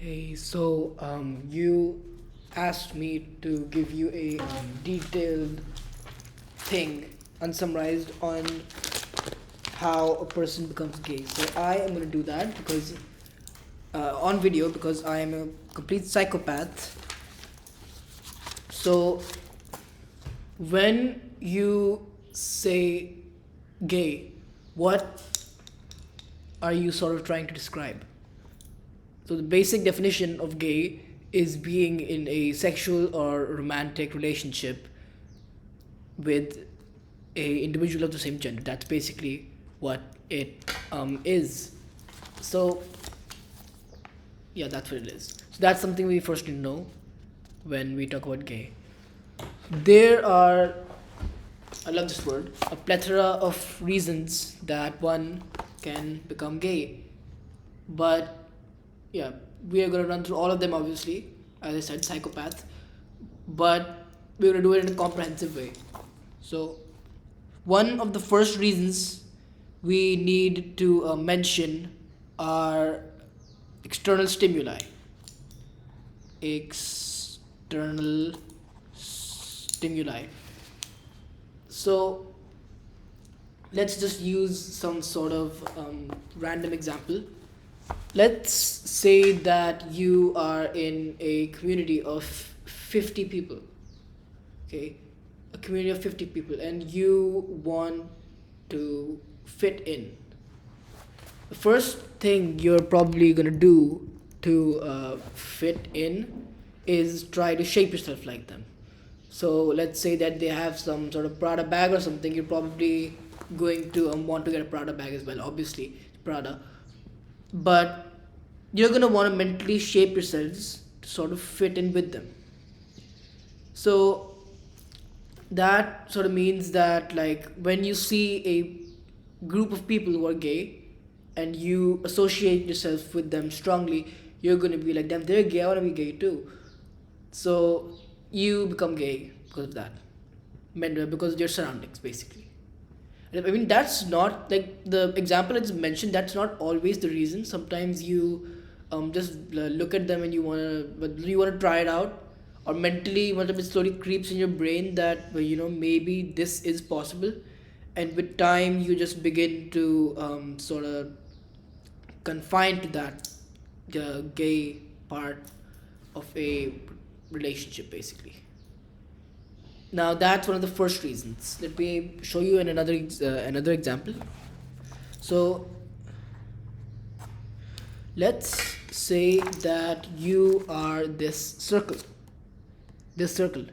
Hey, so you asked me to give you a detailed thing, unsummarized on how a person becomes gay. So I am going to do that because on video because I am a complete psychopath. So when you say gay, what are you sort of trying to describe? So the basic definition of gay is being in a sexual or romantic relationship with a individual of the same gender. That's basically what it is. So yeah, that's what it is. So that's something we first need to know when we talk about gay. There are, I love this word, a plethora of reasons that one can become gay. But yeah, we are going to run through all of them, obviously, as I said, psychopath, but we're going to do it in a comprehensive way. So one of the first reasons we need to mention are external stimuli. External stimuli. So let's just use some sort of random example. Let's say that you are in a community of 50 people, okay? A community of 50 people, and you want to fit in. The first thing you're probably gonna do to fit in is try to shape yourself like them. So let's say that they have some sort of Prada bag or something. You're probably going to want to get a Prada bag as well. Obviously, Prada, but you're gonna want to mentally shape yourselves to sort of fit in with them. So that sort of means that like when you see a group of people who are gay and you associate yourself with them strongly, you're gonna be like, damn, they're gay, I wanna be gay too. So you become gay because of that. Because of your surroundings basically. I mean, that's not like the example it's mentioned. That's not always the reason. Sometimes you just look at them and you wanna try it out, or mentally, what it slowly creeps in your brain that maybe this is possible, and with time you just begin to sort of confine to that gay part of a relationship basically. Now that's one of the first reasons. Let me show you in another example. So let's say that you are this circle. This circle.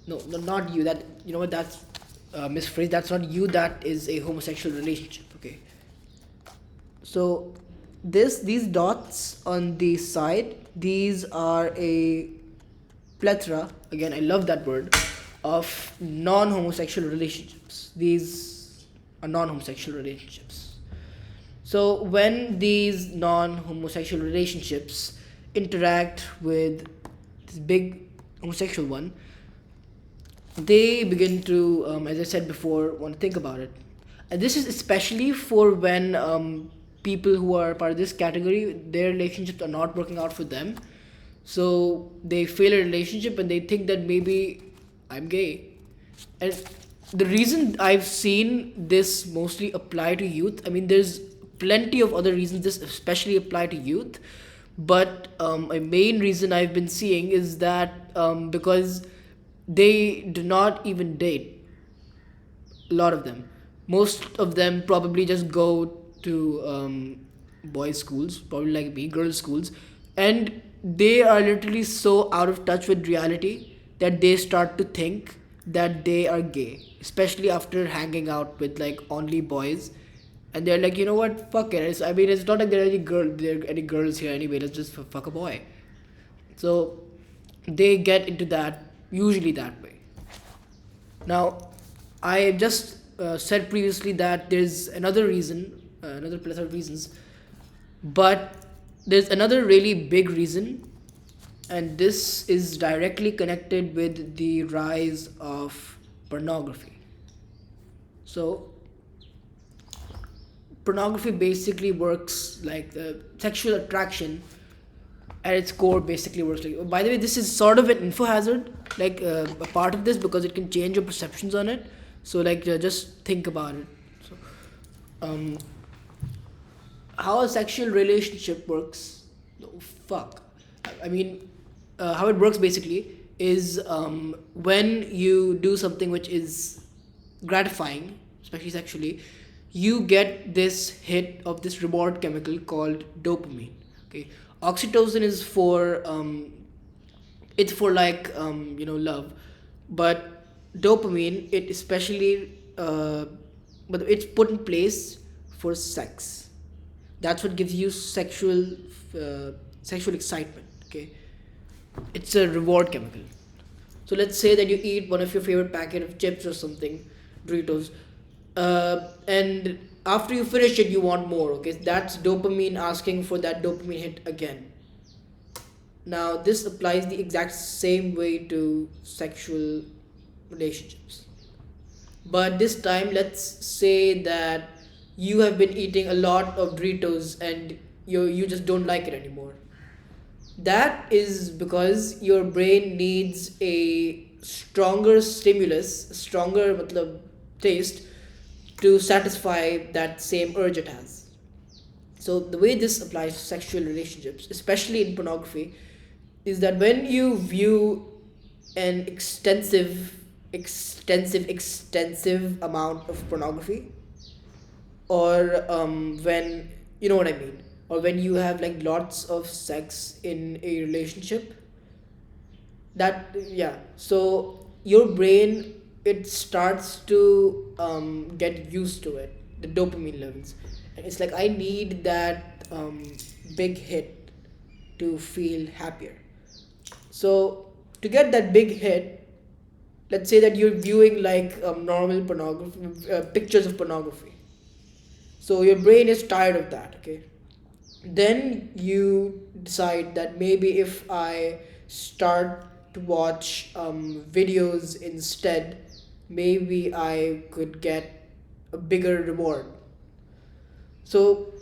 No, not you. That you know what? That's misphrased. That's not you. That is a homosexual relationship. Okay. So these dots on the side, these are a plethora, again I love that word, of non-homosexual relationships. These are non-homosexual relationships. So when these non-homosexual relationships interact with this big homosexual one, they begin to, as I said before, want to think about it. And this is especially for when people who are part of this category, their relationships are not working out for them. So they fail a relationship and they think that maybe I'm gay. And the reason I've seen this mostly apply to youth, I mean, there's plenty of other reasons this especially apply to youth, but a main reason I've been seeing is that because they do not even date, a lot of them. Most of them probably just go to boys' schools, probably like me, girls' schools, and they are literally so out of touch with reality that they start to think that they are gay, especially after hanging out with like only boys. And they're like, you know what, fuck it. I mean, it's not like there are any girls here anyway. Let's just fuck a boy. So they get into that usually that way. Now, I just said previously that there's another reason, another plethora of reasons, but there's another really big reason, and this is directly connected with the rise of pornography. So, Pornography basically works like sexual attraction at its core basically works like. By the way, this is sort of an info hazard, like a part of this because it can change your perceptions on it. So like just think about it. So, um, how a sexual relationship works? Oh, fuck. I mean, how it works basically is when you do something which is gratifying, especially sexually, you get this hit of this reward chemical called dopamine. Okay, oxytocin is for it's for like love, but dopamine it especially but it's put in place for sex. That's what gives you uh, sexual excitement. Okay, it's a reward chemical. So let's say that you eat one of your favorite packet of chips or something, Doritos, and after you finish it, you want more. Okay, that's dopamine asking for that dopamine hit again. Now this applies the exact same way to sexual relationships. But this time, let's say that you have been eating a lot of Doritos and you just don't like it anymore. That is because your brain needs a stronger stimulus, a stronger matlab, taste to satisfy that same urge it has. So the way this applies to sexual relationships, especially in pornography, is that when you view an extensive amount of pornography, or when you know what I mean, or when you have like lots of sex in a relationship, that yeah, so your brain it starts to get used to it, the dopamine levels, and it's like I need that big hit to feel happier. So to get that big hit, let's say that you're viewing like normal pornography, pictures of pornography, so your brain is tired of that. Okay, then you decide that maybe if I start to watch videos instead, maybe I could get a bigger reward. So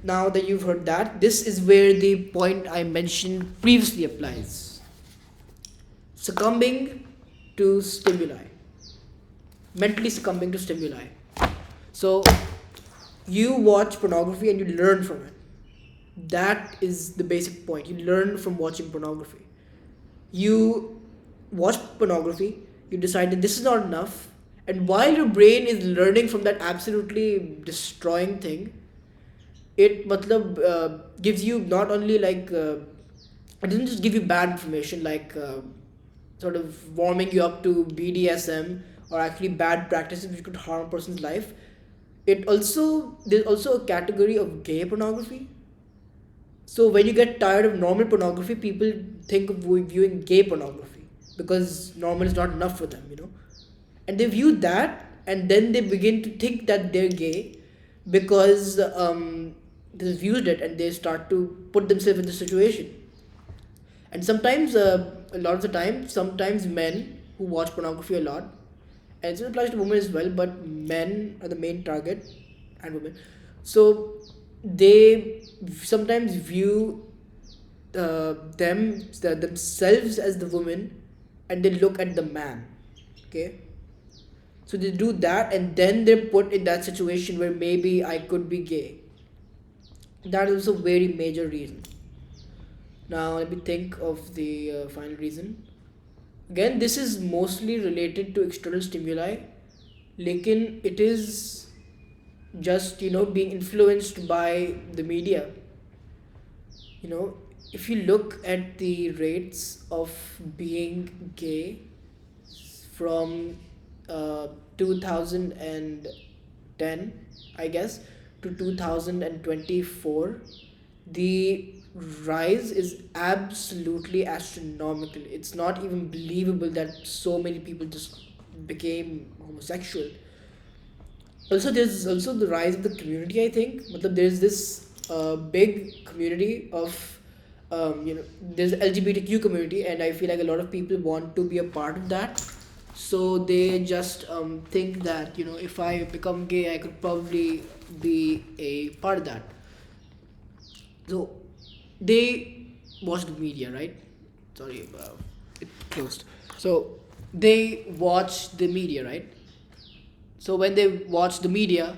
now that you've heard that, this is where the point I mentioned previously applies. Succumbing to stimuli, mentally succumbing to stimuli. So you watch pornography and you learn from it. That is the basic point. You learn from watching pornography. You watch pornography, you decide that this is not enough, and while your brain is learning from that absolutely destroying thing, it gives you not only like it doesn't just give you bad information like sort of warming you up to BDSM or actually bad practices which could harm a person's life. It also there's also a category of gay pornography. So when you get tired of normal pornography, people think of viewing gay pornography because normal is not enough for them, and they view that, and then they begin to think that they're gay because they've viewed it and they start to put themselves in the situation. And sometimes, a lot of the time, sometimes men who watch pornography a lot, and it applies to women as well, but men are the main target, and women. So they sometimes view themselves as the woman, and they look at the man. Okay, so they do that, and then they're put in that situation where maybe I could be gay. That is also a very major reason. Now let me think of the final reason. Again, this is mostly related to external stimuli, lekin it is just being influenced by the media. You know, if you look at the rates of being gay from 2010, I guess, to 2024, the rise is absolutely astronomical. It's not even believable that so many people just became homosexual. Also, there's also the rise of the community. I think, but there's this big community of there's the LGBTQ community, and I feel like a lot of people want to be a part of that. So they just think that, you know, if I become gay, I could probably be a part of that. So they watch the media, right? Sorry, it closed. So they watch the media, right? So when they watch the media,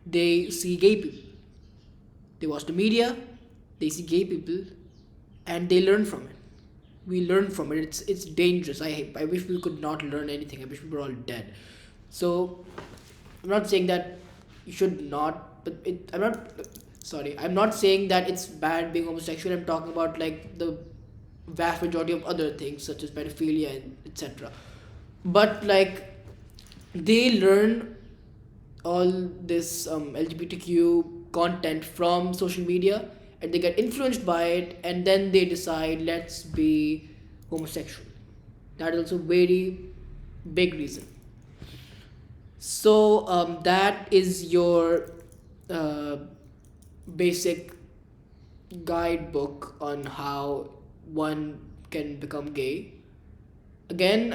they see gay people. They watch the media, they see gay people, and they learn from it. We learn from it. It's dangerous. I wish we could not learn anything. I wish we were all dead. So I'm not saying that you should not, but I'm not. Sorry, I'm not saying that it's bad being homosexual. I'm talking about like the vast majority of other things such as pedophilia and etc. But like they learn all this LGBTQ content from social media, and they get influenced by it, and then they decide, let's be homosexual. That is also very big reason. So that is your uh, basic guidebook on how one can become gay. Again,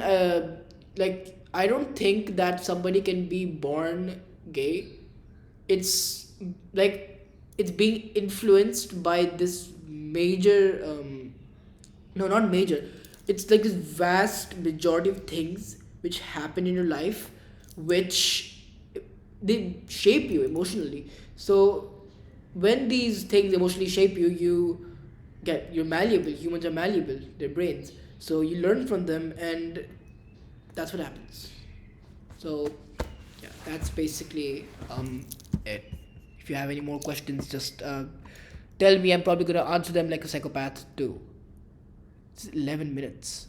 like I don't think that somebody can be born gay. It's like it's being influenced by this major no, not major, it's like this vast majority of things which happen in your life, which they shape you emotionally. So when these things emotionally shape you, you're malleable. Humans are malleable, their brains, so you learn from them, and that's what happens. So yeah, that's basically it. If you have any more questions, just tell me. I'm probably gonna answer them like a psychopath too. It's 11 minutes.